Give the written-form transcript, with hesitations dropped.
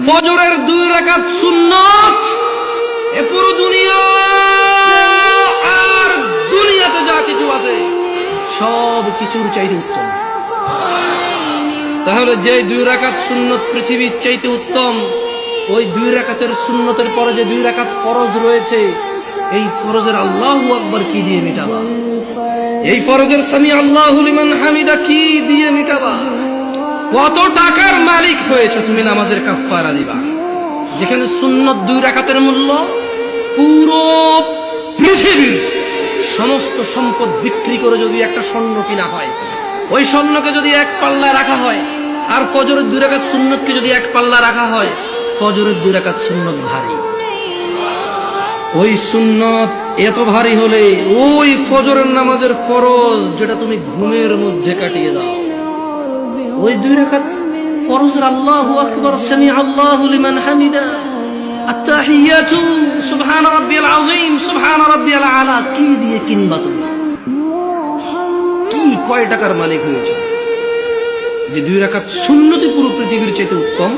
ফজরের 2 রাকাত সুন্নাত এ পুরো দুনিয়া আর দুনিয়াতে যা কিছু আছে সব কিছুর চাইতে উত্তম। তাহলে যে 2 রাকাত সুন্নত পৃথিবীর চাইতে উত্তম, ওই 2 রাকাতের সুন্নতের পরে যে 2 রাকাত ফরজ রয়েছে, এই ফরজের আল্লাহু আকবার কি দিয়ে মিটাবা? এই ফরজের সামি আল্লাহু লিমান হামিদা কি দিয়ে মিটাবা? কত টাকার মালিক হয়েছে তুমি নামাজের কাফারা দিবা? যেখানে সুন্নত 2 রাকাতের মূল্য পুরো পৃথিবীর সমস্ত সম্পদ বিক্রি করে যদি একটা স্বর্ণ কিনা হয়, ওই স্বর্ণকে যদি এক পাল্লা রাখা হয়, আর ফজরের 2 রাকাত সুন্নতকে যদি এক পাল্লা রাখা হয়, ফজরের 2 রাকাত সুন্নত ভারী। ওই সুন্নত এত ভারী হলে ওই ফজরের নামাজের ফরজ যেটা তুমি ঘুমের মধ্যে কাটিয়ে দাও, ওই 2 রাকাত ফরজের আল্লাহু আকবার, সামি আল্লাহু লিমান হামিদা, আত-তাহিয়াতু সুবহান রাব্বিয়াল আযীম, সুবহান রাব্বিয়াল আলা কি দিয়ে কিনবা তুমি? কি কয় টাকার মালিক হয়েছে যে 2 রাকাত সুন্নতি পুরো পৃথিবীর চাইতে উত্তম?